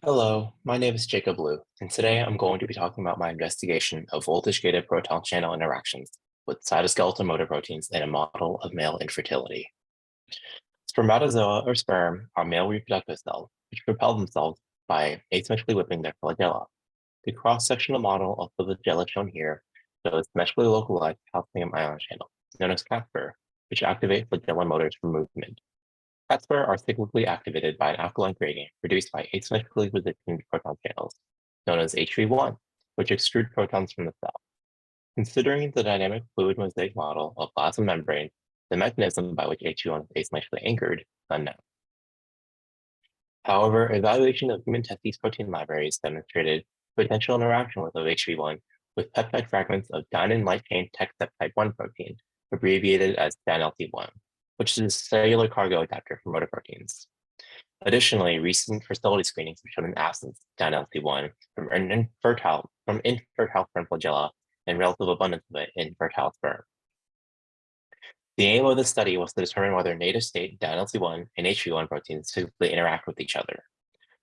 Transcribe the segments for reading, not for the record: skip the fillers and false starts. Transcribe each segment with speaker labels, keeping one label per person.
Speaker 1: Hello, my name is Jacob Liu, and today I'm going to be talking about my investigation of voltage-gated proton channel interactions with cytoskeletal motor proteins in a model of male infertility. Spermatozoa or sperm are male reproductive cells which propel themselves by asymmetrically whipping their flagella. The cross-sectional model of the flagella shown here shows symmetrically localized calcium ion channels, known as Caspar, which activate flagellar motors for movement. Caspar are cyclically activated by an alkaline gradient produced by asymmetrically positioned proton channels, known as HV1, which extrude protons from the cell. Considering the dynamic fluid mosaic model of plasma membrane, the mechanism by which HV1 is asymmetrically anchored is unknown. However, evaluation of human testes protein libraries demonstrated potential interaction with HV1 with peptide fragments of dynein light chain TEC type 1 protein, abbreviated as DynLT1, which is a cellular cargo adapter for motor proteins. Additionally, recent fertility screenings have shown an absence of DynLT1 from infertile sperm flagella and relative abundance of it in fertile sperm. The aim of the study was to determine whether native state DynLT1 and HV1 proteins typically interact with each other.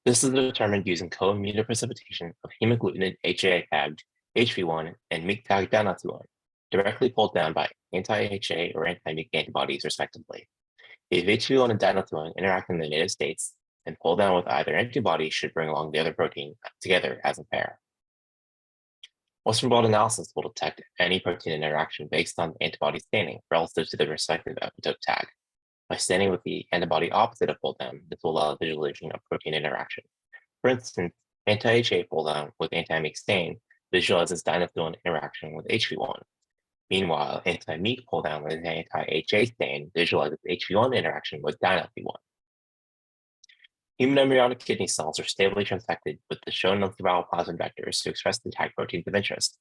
Speaker 1: This is determined using co-immunoprecipitation of hemagglutinin HA-tagged HV1 and MYC-tagged DynLT1, directly pulled down by anti-HA or anti-MYC antibodies, respectively. If HV1 and DynLT1 interact in the native states and pull down with either antibody should bring along the other protein together as a pair. Western blot analysis will detect any protein interaction based on antibody staining relative to the respective epitope tag. By staining with the antibody opposite of pull down, this will allow visualization of protein interaction. For instance, anti-HA pull down with anti-MYC stain visualizes DynLT1 interaction with HV1. Meanwhile, anti-MYC pull down with anti-HA stain visualizes HV1 interaction with DynLT1. Human embryonic kidney cells are stably transfected with the shown lentiviral plasmid vectors to express the tag proteins of interest.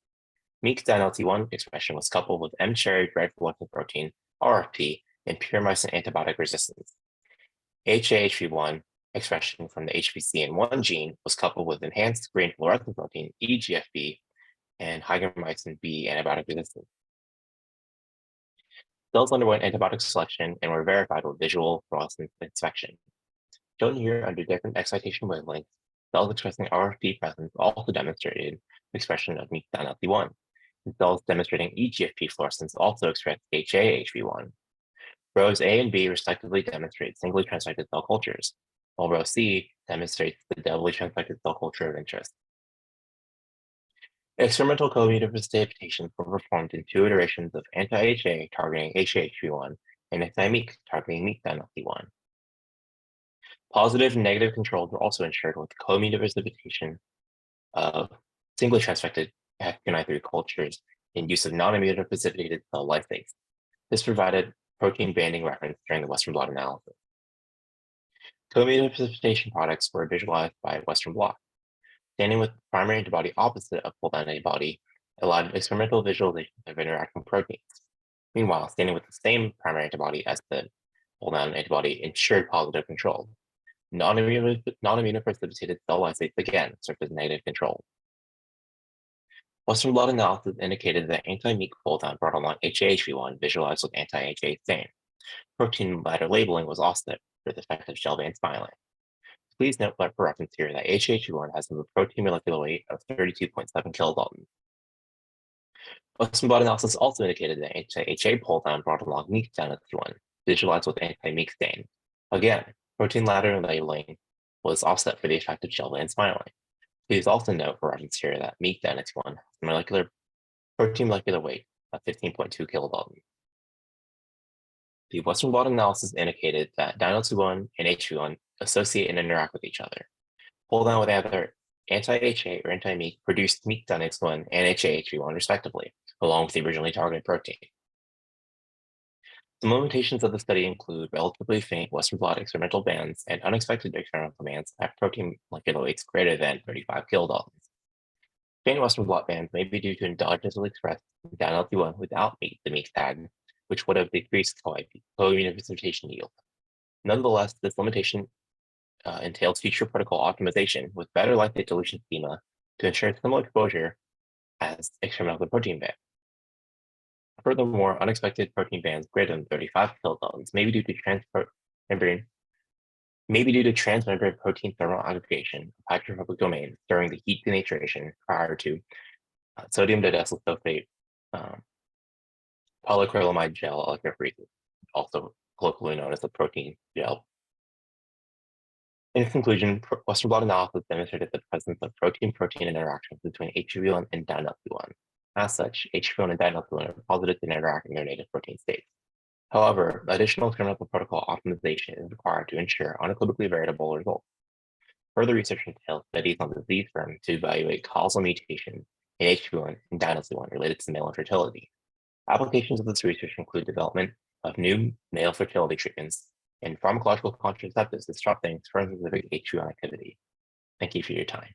Speaker 1: MYC DynLT1 expression was coupled with M-cherry red reluctant protein, RFP, and puromycin antibiotic resistance. HAHV1 expression from the HPCN1 gene was coupled with enhanced green fluorescent protein, EGFB, and hygromycin B antibiotic resistance. Cells underwent antibiotic selection and were verified with visual fluorescence inspection. Shown here under different excitation wavelengths, cells expressing RFP presence also demonstrated expression of MYC DynLT1, and cells demonstrating EGFP fluorescence also expressed HAHV1. Rows A and B respectively demonstrate singly transfected cell cultures, while row C demonstrates the doubly transfected cell culture of interest. Experimental co-immunoprecipitation were performed in 2 iterations of anti-HA targeting HAHV1 and anti-MYC targeting MYC DynLT1. Positive and negative controls were also ensured with co-immunoprecipitation of singly transfected HEK293 cultures in use of non-immunoprecipitated cell lysates. This provided protein banding reference during the Western blot analysis. Co-immunoprecipitation products were visualized by Western blot. Standing with primary antibody opposite of pull-down antibody allowed experimental visualization of interacting proteins. Meanwhile, standing with the same primary antibody as the pull-down antibody ensured positive control. Non-immunoprecipitated cell lysates again served as negative control. Western blot analysis indicated that anti-MYC pull-down brought along HAHV1 visualized with anti-HA stain. Protein ladder labeling was offset for the effect of shell band smiling. Please note for reference here that HAH1 has a protein molecular weight of 32.7 kilodaltons. Western blot analysis also indicated that anti-HA pull-down brought along MYC DynLT1, visualized with anti-MYC stain. Again, protein ladder labeling was offset for the effect of shell band smiling. Please also note for reference here that MYC DynLT1 has a protein molecular weight of 15.2 kilodaltons. The Western blot analysis indicated that DynLT1 and HV1 associate and interact with each other. Pull down with either anti-HA or anti-MYC produced MYC DynLT1 and HAHV1 respectively, along with the originally targeted protein. Some limitations of the study include relatively faint Western blot experimental bands and unexpected experimental bands at protein molecular weights greater than 35 kilodaltons. Faint Western blot bands may be due to endogenously expressed DynLT1 without the MYC tag, which would have decreased co-immunoprecipitation yield. Nonetheless, this limitation entails future protocol optimization with better lysate dilution schema to ensure similar exposure as experimental protein band. Furthermore, unexpected protein bands greater than 35 kilodaltons may be due to may be due to transmembrane protein thermal aggregation of hydrophobic domains during the heat denaturation prior to sodium didecyl sulfate polyacrylamide gel electrophoresis, also colloquially known as the protein gel. In conclusion, Western blot analysis demonstrated the presence of protein-protein interactions between HPV1 and DNLP1. As such, HPV1 and DNLP1 are positive to interact in their native protein states. However, additional experimental protocol optimization is required to ensure unequivocally veritable results. Further research entails studies on disease sperm to evaluate causal mutations in HPV1 and DNLP1 related to male infertility. Applications of this research include development of new male fertility treatments and pharmacological contraceptives disrupting sperm-specific HPV1 activity. Thank you for your time.